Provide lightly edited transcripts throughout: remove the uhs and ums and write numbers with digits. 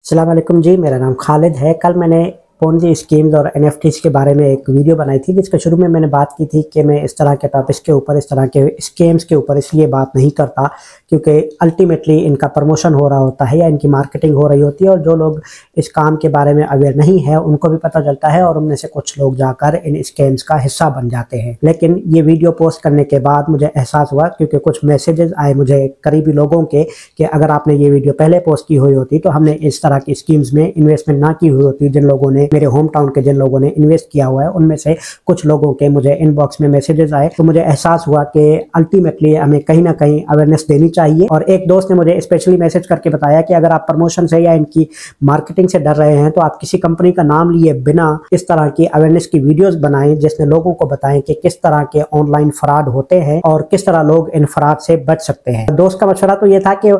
अस्सलाम वालेकुम जी, मेरा नाम खालिद है। कल मैंने पोंजी स्कीम्स और एनएफटीज के बारे में एक वीडियो बनाई थी, जिसके शुरू में मैंने बात की थी कि मैं इस तरह के टॉपिक्स के ऊपर, इस तरह के स्कीम्स के ऊपर इसलिए बात नहीं करता क्योंकि अल्टीमेटली इनका प्रमोशन हो रहा होता है या इनकी मार्केटिंग हो रही होती है, और जो लोग इस काम के बारे में अवेयर नहीं है उनको भी पता चलता है और उनमें से कुछ लोग जाकर इन स्कीम्स का हिस्सा बन जाते हैं। लेकिन ये वीडियो पोस्ट करने के बाद मुझे एहसास हुआ, क्योंकि कुछ मैसेजेस आए मुझे करीबी लोगों के, कि अगर आपने ये वीडियो पहले पोस्ट की हुई होती तो हमने इस तरह की स्कीम्स में इन्वेस्टमेंट ना की हुई होती। जिन लोगों ने, मेरे होम टाउन के जिन लोगों ने इन्वेस्ट किया हुआ है, उनमें से कुछ लोगों के मुझे इनबॉक्स में मैसेजेस आए, तो मुझे एहसास हुआ कि अल्टीमेटली हमें कहीं ना कहीं अवेयरनेस देनी चाहिए। और एक दोस्त ने मुझे स्पेशली मैसेज करके बताया कि अगर आप प्रमोशन से या इनकी मार्केटिंग से डर रहे हैं तो आप किसी कंपनी का नाम लिए बिना इस तरह की अवेयरनेस की वीडियोस बनाएं, जिसमें लोगों को बताएं कि किस तरह के ऑनलाइन फ्रॉड होते हैं और किस तरह लोग इन फ्रॉड से बच सकते हैं। दोस्त का मशवरा तो ये था कि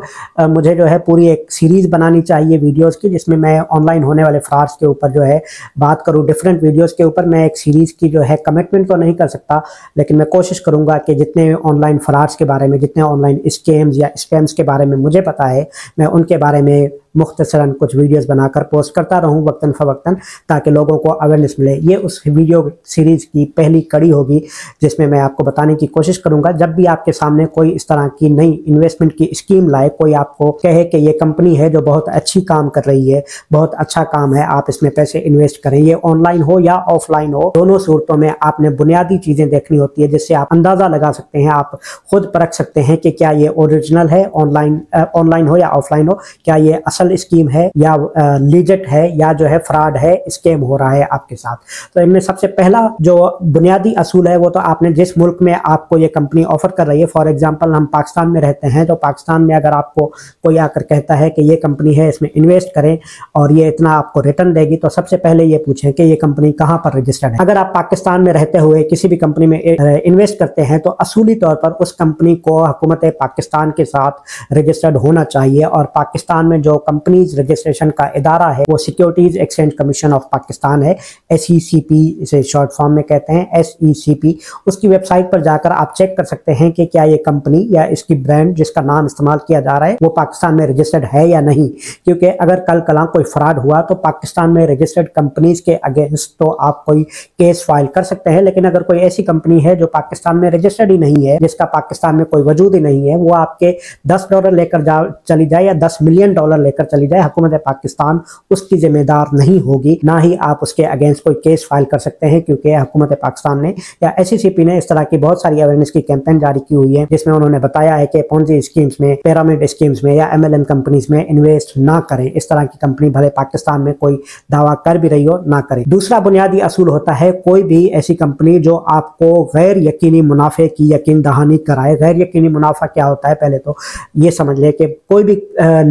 मुझे जो है पूरी एक सीरीज बनानी चाहिए वीडियोस की, जिसमें मैं ऑनलाइन होने वाले फ्रॉड्स के ऊपर जो है बात करूं, डिफरेंट वीडियोस के ऊपर। मैं एक सीरीज की जो है कमिटमेंट तो नहीं कर सकता, लेकिन मैं कोशिश करूंगा कि जितने ऑनलाइन फ्रॉड्स के बारे में, जितने ऑनलाइन स्कैम्स या स्कैम्स के बारे में मुझे पता है, मैं उनके बारे में मुख्तसरन कुछ वीडियोस बनाकर पोस्ट करता रहूं वक्तन फवक्तन, ताकि लोगों को अवेयरनेस मिले। ये उस वीडियो सीरीज की पहली कड़ी होगी, जिसमें मैं आपको बताने की कोशिश करूंगा, जब भी आपके सामने कोई इस तरह की नई इन्वेस्टमेंट की स्कीम लाए, कोई आपको कहे कि ये कंपनी है जो बहुत अच्छी काम कर रही है, बहुत अच्छा काम है, आप इसमें पैसे इन्वेस्ट करें, ये ऑनलाइन हो या ऑफलाइन हो, दोनों सूरतों में आपने बुनियादी चीजें देखनी होती है, जिससे आप अंदाजा लगा सकते हैं, आप खुद परख सकते हैं कि क्या ये ओरिजिनल है, ऑनलाइन हो या ऑफलाइन हो, क्या ये असल स्कीम है या लीजिट है या जो है फ्रॉड है, स्कैम हो रहा है आपके साथ। तो इनमें सबसे पहला जो बुनियादी असूल है वो तो आपने जिस मुल्क में आपको ये कंपनी ऑफर कर रही है, फॉर एग्जांपल हम पाकिस्तान में रहते हैं, तो पाकिस्तान में अगर आपको कोई आकर कहता है कि ये कंपनी है, इसमें इन्वेस्ट करें और ये इतना आपको रिटर्न देगी, तो सबसे पहले ये पूछें कि ये कंपनी कहां पर रजिस्टर्ड है। अगर आप पाकिस्तान में रहते हुए किसी भी कंपनी में इन्वेस्ट करते हैं तो असूली तौर पर उस कंपनी को हुकूमत पाकिस्तान के साथ रजिस्टर्ड होना चाहिए, और पाकिस्तान में जो कंपनीज रजिस्ट्रेशन का इदारा है वो securities exchange commission of Pakistan है, SECP इसे शॉर्ट फॉर्म में कहते हैं, SECP। उसकी वेबसाइट पर जाकर आप चेक कर सकते हैं कि क्या ये कंपनी या इसकी ब्रांड जिसका नाम इस्तेमाल किया जा रहा है वो पाकिस्तान में रजिस्टर्ड है या नहीं। क्योंकि अगर कल कला कोई फ्रॉड हुआ तो पाकिस्तान में रजिस्टर्ड कंपनीज के अगेंस्ट तो आप कोई केस फाइल कर सकते हैं, लेकिन अगर कोई ऐसी कंपनी है जो पाकिस्तान में रजिस्टर्ड ही नहीं है, जिसका पाकिस्तान में कोई वजूद ही नहीं है, वो आपके $10 लेकर चली जाए या $10 मिलियन लेकर चली जाए, हुकूमत पाकिस्तान उसकी जिम्मेदार नहीं होगी, ना ही आप उसके अगेंस्ट कोई केस फाइल कर सकते हैं, क्योंकि हुकूमत पाकिस्तान ने या SECP ने इस तरह की बहुत सारी अवेयरनेस की कैंपेन जारी की हुई है, जिसमें उन्होंने बताया है कि पोंजी स्कीम्स में, पिरामिड स्कीम्स में या MLM कंपनीज में इन्वेस्ट ना करें। इस तरह की कंपनी भले पाकिस्तान में कोई दावा कर भी रही हो, ना करें। दूसरा बुनियादी असूल होता है, कोई भी ऐसी कंपनी जो आपको गैर यकीनी मुनाफे की यकीन दहानी कराए। गैर यकीनी मुनाफा क्या होता है, पहले तो ये समझ लें कि कोई भी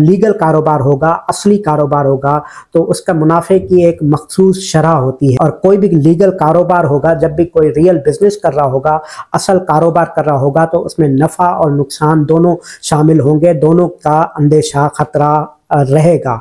लीगल कारोबार होगा, असली कारोबार होगा, तो उसका मुनाफे की एक मखसूस शरह होती है, और कोई भी लीगल कारोबार होगा, जब भी कोई रियल बिजनेस कर रहा होगा, असल कारोबार कर रहा होगा, तो उसमें नफा और नुकसान दोनों शामिल होंगे, दोनों का अंदेशा, खतरा रहेगा।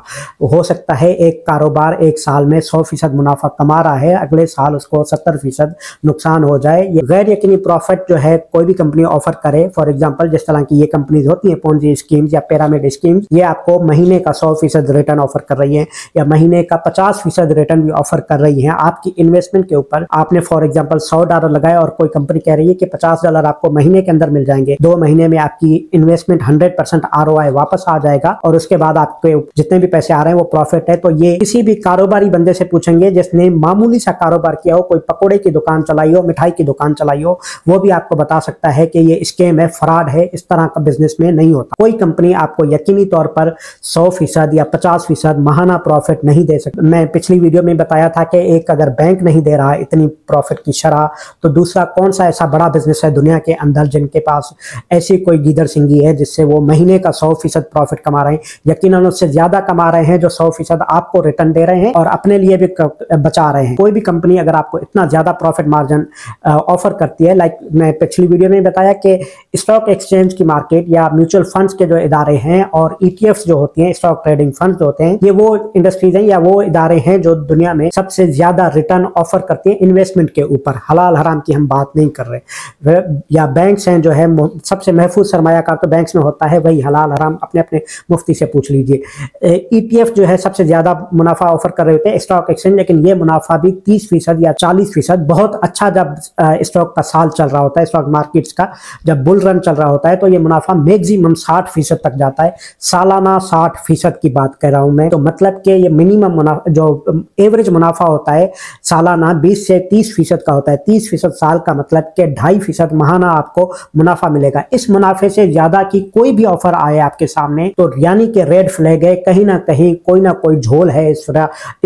हो सकता है एक कारोबार एक साल में 100% मुनाफा कमा रहा है, अगले साल उसको 70% नुकसान हो जाए। ये गैर यकीनी प्रॉफिट जो है कोई भी कंपनी ऑफर करे, फॉर एग्जांपल जिस तरह की ये कंपनीज होती हैं पोंजी स्कीम्स या पिरामिड स्कीम्स, ये आपको महीने का 100% रिटर्न ऑफर कर रही है या महीने का 50% रिटर्न भी ऑफर कर रही है आपकी इन्वेस्टमेंट के ऊपर। आपने फॉर एग्जाम्पल $100 लगाए और कोई कंपनी कह रही है कि $50 आपको महीने के अंदर मिल जाएंगे, 2 महीने में आपकी इन्वेस्टमेंट 100% ROI वापस आ जाएगा, और उसके बाद आप जितने भी पैसे आ रहे हैं वो प्रॉफिट है। तो ये किसी भी कारोबारी बंदे से पूछेंगे जिसने मामूली सा कारोबार किया हो, कोई पकोड़े की दुकान चलाई हो, मिठाई की दुकान चलाई हो, वो भी आपको बता सकता है कि ये स्कैम है, फ्रॉड है, इस तरह का बिजनेस में नहीं होता। कोई कंपनी आपको यकीनी तौर पर 100% या 50% माहाना प्रॉफिट नहीं दे सकती। मैं पिछली वीडियो में बताया था कि एक अगर बैंक नहीं दे रहा इतनी प्रॉफिट की शरह, तो दूसरा कौन सा ऐसा बड़ा बिजनेस है दुनिया के अंदर जिनके पास ऐसी कोई गीदड़ सिंगी है जिससे वो महीने का 100% प्रॉफिट कमा रहे हैं। यकीनन उससे ज्यादा कमा रहे हैं जो 100% आपको रिटर्न दे रहे हैं और अपने लिए भी बचा रहे हैं। कोई भी कंपनी अगर आपको इतना ज्यादा प्रॉफिट मार्जिन ऑफर करती है, लाइक मैं पिछली वीडियो में बताया कि स्टॉक एक्सचेंज की मार्केट या म्यूचुअल फंड्स के जो इदारे हैं और ETFs जो होती हैं, स्टॉक ट्रेडिंग फंड्स जो होते हैं, ये वो इंडस्ट्रीज हैं या वो इदारे हैं जो दुनिया में सबसे ज्यादा रिटर्न ऑफर करती है इन्वेस्टमेंट के ऊपर। हलाल हराम की हम बात नहीं कर रहे। या बैंक्स हैं जो है सबसे महफूज सरमायाकार तो बैंक्स में होता है, वही हलाल हराम अपने अपने मुफ्ती से पूछ लीजिए। ETF जो है सबसे ज्यादा मुनाफा ऑफर कर रहे होते हैं स्टॉक एक्सचेंज, लेकिन ये मुनाफा भी 30% या 40% बहुत अच्छा जब स्टॉक का साल चल रहा होता है, स्टॉक मार्केट्स का जब बुल रन चल रहा होता है, तो ये मुनाफा मैक्सिमम 60% तक जाता है। सालाना 60% की बात कर रहा हूं मैं, तो मतलब कि ये मिनिमम मुनाफा जो एवरेज मुनाफा होता है सालाना 20 से 30% का होता है। 30% साल का मतलब कि 2.5% महाना आपको मुनाफा मिलेगा। इस मुनाफे से ज्यादा की कोई भी ऑफर आए आपके सामने तो यानी कि रेड फ्लैग है, कहीं ना कहीं कोई ना कोई झोल है इस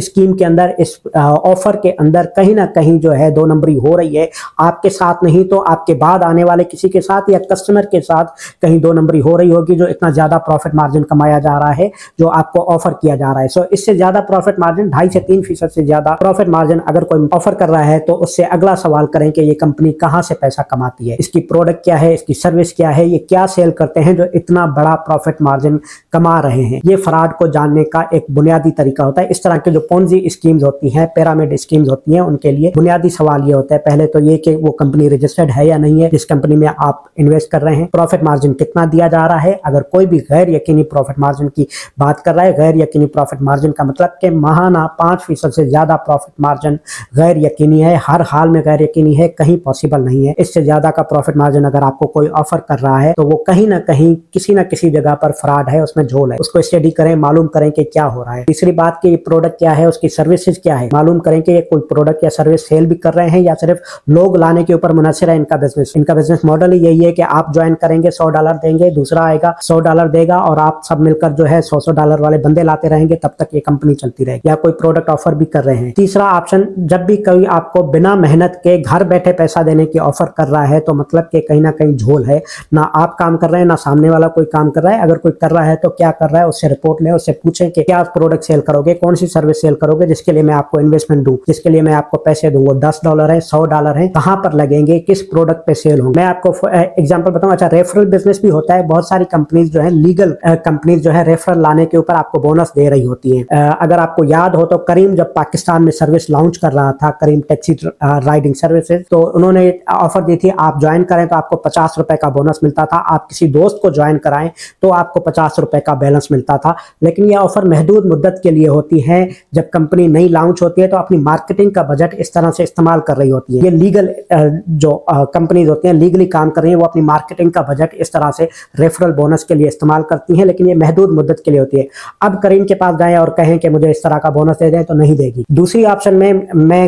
स्कीम के अंदर, इस ऑफर के अंदर कहीं ना कहीं जो है 2 नंबरी हो रही है। आपके साथ नहीं तो आपके बाद आने वाले किसी के साथ या कस्टमर के साथ कहीं 2 नंबरी हो रही होगी, जो इतना ज्यादा प्रॉफिट मार्जिन कमाया जा रहा है जो आपको ऑफर किया जा रहा है। सो इससे ज्यादा प्रॉफिट मार्जिन 2.5 से 3% से ज्यादा प्रॉफिट मार्जिन अगर कोई ऑफर कर रहा है तो उससे अगला सवाल करें कि ये कंपनी कहां से पैसा कमाती है, इसकी प्रोडक्ट क्या है, इसकी सर्विस क्या है, ये क्या सेल करते हैं जो इतना बड़ा प्रॉफिट मार्जिन कमा रहे हैं। ये फ्रॉड को जानने का एक बुनियादी तरीका होता है। इस तरह के जो पोंजी स्कीम्स होती हैं, पिरामिड स्कीम्स होती हैं, उनके लिए बुनियादी सवाल ये होता है पहले तो ये कि वो कंपनी रजिस्टर्ड है या नहीं है जिस कंपनी में आप इन्वेस्ट कर रहे हैं, प्रॉफिट मार्जिन कितना दिया जा रहा है। अगर कोई भी गैर यकीनी प्रॉफिट मार्जिन की बात कर रहा है, गैर यकीनी प्रॉफिट मार्जिन का मतलब कि महाना 5% से ज्यादा प्रॉफिट मार्जिन गैर यकीनी है, हर हाल में गैर यकीनी है, कहीं पॉसिबल नहीं है। इससे ज्यादा का प्रॉफिट मार्जिन अगर आपको कोई ऑफर कर रहा है तो वो कहीं ना कहीं किसी ना किसी जगह पर फ्रॉड है, उसमें झोल है। उसको स्टडी करें, मालूम करें कि क्या हो रहा है। तीसरी बात कि प्रोडक्ट क्या है, उसकी सर्विसेज क्या है, मालूम करें कि ये कोई प्रोडक्ट या सर्विस सेल भी कर रहे हैं या सिर्फ लोग लाने के ऊपर मुनहसर है इनका बिजनेस। इनका बिजनेस मॉडल ही यही है कि आप ज्वाइन करेंगे, $100 देंगे, दूसरा आएगा $100 देगा और आप सब मिलकर जो है $100 वाले बंदे लाते रहेंगे, तब तक ये कंपनी चलती रहेगी। या कोई प्रोडक्ट ऑफर भी कर रहे हैं। तीसरा ऑप्शन, जब भी कोई आपको बिना मेहनत के घर बैठे पैसा देने की ऑफर कर रहा है तो मतलब कि कहीं ना कहीं झोल है, ना आप काम कर रहे हैं ना सामने वाला कोई काम कर रहा है। अगर कोई कर रहा है तो क्या कर रहा है उससे रिपोर्ट लें, उससे पूछें कि क्या प्रोडक्ट सेल करोगे, कौन सी सर्विस सेल करोगे जिसके लिए मैं आपको इन्वेस्टमेंट दूं, जिसके लिए मैं आपको पैसे दूंगा। $10 है, $100 है, कहां पर लगेंगे, किस प्रोडक्ट पे सेल होंगे। मैं आपको एग्जांपल बताऊं। अच्छा, रेफरल बिजनेस भी होता है। बहुत सारी कंपनीज जो है, लीगल कंपनीज जो है, रेफरल लाने के ऊपर आपको बोनस दे रही होती है। अगर आपको याद हो तो करीम जब पाकिस्तान में सर्विस लॉन्च कर रहा था, करीम टैक्सी राइडिंग सर्विसेज, तो उन्होंने ऑफर दी थी आप ज्वाइन करें तो आपको ₹50 का बोनस मिलता था, आप किसी दोस्त को ज्वाइन कराएं तो आपको ₹50 का बैलेंस मिलता था। लेकिन यह ऑफर महदूद मुद्दत के लिए होती है। जब कंपनी नई लॉन्च होती है तो अपनी मार्केटिंग का बजट इस तरह से इस्तेमाल कर रही होती है। ये लीगल जो कंपनीज होती हैं, लीगली काम कर रही हैं, वो अपनी मार्केटिंग का बजट इस तरह से रेफरल बोनस के लिए इस्तेमाल करती हैं, लेकिन ये महदूद मुद्दत के लिए होती है। अब करीम के पास जाएं और कहें कि मुझे इस तरह का बोनस दे दें तो नहीं देगी। दूसरी ऑप्शन में मैं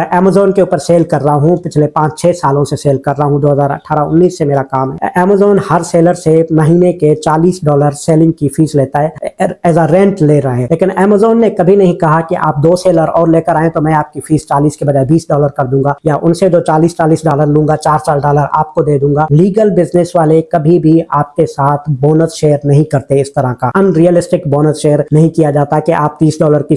अमेज़न के ऊपर सेल कर रहा हूं, पिछले 5-6 सालों से सेल कर रहा हूं, 2018-19 से मेरा काम है। अमेज़न हर सेलर से महीने के $40 सेलिंग की फीस लेता है, एज अ रेंट ले रहा है। लेकिन अमेज़न ने कभी नहीं कहा कि आप 2 सेलर और लेकर आए तो मैं आपकी फीस 40 के बजाय $20 कर दूंगा, या उनसे जो $40 लूंगा $4 आपको दे दूंगा। लीगल बिजनेस वाले कभी भी आपके साथ बोनस शेयर नहीं करते। इस तरह का अनरियलिस्टिक बोनस शेयर नहीं किया जाता कि आप $30 की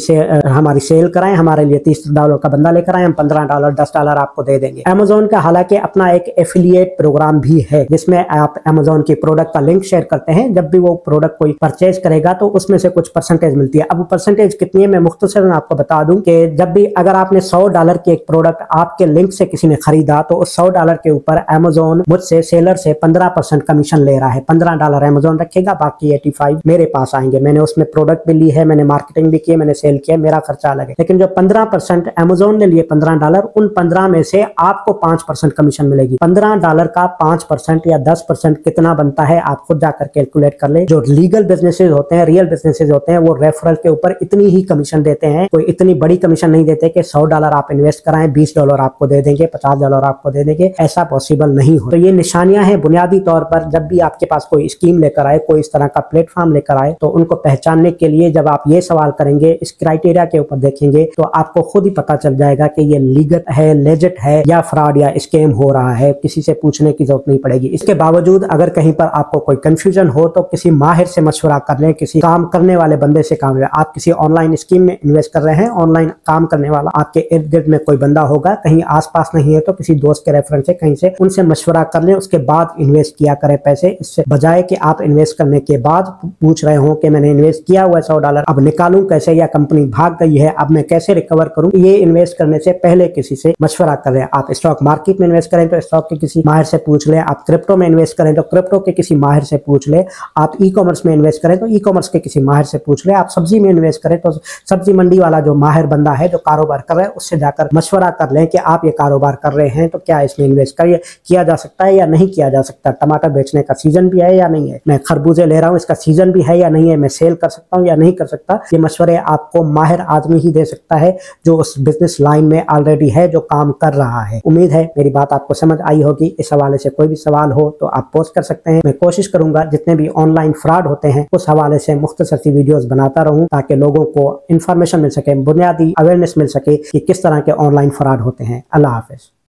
हमारी सेल कराएं, हमारे लिए $30 का बंदा लेकर आए, हम $15 $10 आपको दे देंगे। अमेज़न का हालांकि अपना एक एफिलिएट प्रोग्राम भी है जिसमें आप अमेज़न की प्रोडक्ट का लिंक शेयर करते हैं। जब भी वो प्रोडक्ट कोई परचेज करेगा तो उसमें से कुछ परसेंटेज मिलती है। अब परसेंटेज कितनी है मैं मुख्तसरन आपको बता दूं कि जब भी अगर आपने $100 की एक प्रोडक्ट आपके लिंक से किसी ने खरीदा तो उस $100 के ऊपर अमेज़न मुझसे सेलर से 15% कमीशन ले रहा है। $15 अमेज़न रखेगा, बाकी 85 मेरे पास आएंगे। मैंने उसमें प्रोडक्ट भी ली है, मैंने मार्केटिंग भी की, मैंने सेल किया, मेरा खर्चा अलग है। लेकिन जो 15% अमेज़न ने लिए $15, उन 15 में से आपको 5% कमीशन मिलेगी। $15 का 5% या 10% कितना बनता है आप खुद जाकर कैलकुलेट कर ले। जो लीगल बिजनेसेस होते हैं, रियल बिजनेसेस होते हैं, वो रेफरल के ऊपर इतनी ही कमीशन देते हैं। कोई इतनी बड़ी कमीशन नहीं देते कि $100 आप इन्वेस्ट कराएं, $20 आपको दे देंगे, $50 आपको दे देंगे। ऐसा पॉसिबल नहीं हो। तो ये निशानियां हैं बुनियादी तौर पर। जब भी आपके पास कोई स्कीम लेकर आए, कोई इस तरह का प्लेटफॉर्म लेकर आए, तो उनको पहचानने के लिए जब आप ये सवाल करेंगे, इस क्राइटेरिया के ऊपर देखेंगे, तो आपको खुद ही पता चल जाएगा कि ये लीगल है, लेजिट है या फ्रॉड या स्कैम हो रहा है। किसी से पूछने की जरूरत नहीं पड़ेगी। इसके बावजूद अगर कहीं पर आपको कोई कंफ्यूजन हो तो किसी माहिर से मशवरा कर लें, किसी काम करने वाले बंदे से काम लें। आप किसी ऑनलाइन स्कीम में इन्वेस्ट कर रहे हैं, ऑनलाइन काम करने वाला आपके इर्द गिर्द में कोई बंदा होगा, कहीं आसपास नहीं है तो किसी दोस्त के रेफरेंस से कहीं से उनसे मशवरा कर लें, उसके बाद इन्वेस्ट किया करें पैसे। इससे बजाय कि आप इन्वेस्ट करने के बाद पूछ रहे हो कि मैंने इन्वेस्ट किया हुआ है $100, अब निकालूं कैसे, या कंपनी भाग गई है अब मैं कैसे रिकवर करूं। ये इन्वेस्ट करने से पहले किसी से मशवरा करें। आप स्टॉक मार्केट में इन्वेस्ट करें तो स्टॉक के किसी माहिर से पूछ ले, आप क्रिप्टो में इन्वेस्ट करें तो क्रिप्टो के किसी माहिर से पूछ ले, आप ई कॉमर्स में इन्वेस्ट करें तो ई कॉमर्स के किसी माहिर से पूछ ले। आप सब्जी में इन्वेस्ट करें तो सब्जी मंडी वाला जो माहिर बंदा है जो कारोबार कर रहा है उससे जाकर मशवरा कर लें कि आप ये कारोबार कर रहे हैं तो क्या इसमें इन्वेस्ट करिए किया जा सकता है या नहीं किया जा सकता। टमाटर बेचने का सीजन भी है या नहीं है, मैं खरबूजे ले रहा हूँ इसका सीजन भी है या नहीं है, मैं सेल कर सकता हूँ या नहीं कर सकता। ये मशवरे आपको माहिर आदमी ही दे सकता है जो उस बिजनेस लाइन में ऑलरेडी है, जो काम कर रहा है। उम्मीद है मेरी बात आपको समझ आई होगी। इस हवाले से कोई भी सवाल हो तो आप पोस्ट कर सकते हैं। मैं कोशिश करूंगा जितने भी ऑनलाइन फ्रॉड होते हैं उस हवाले से मुख्तसर सी वीडियोस बनाता रहूं ताकि लोगों को इन्फॉर्मेशन मिल सके, बुनियादी अवेयरनेस मिल सके कि किस तरह के ऑनलाइन फ्रॉड होते हैं। अल्लाह हाफिज।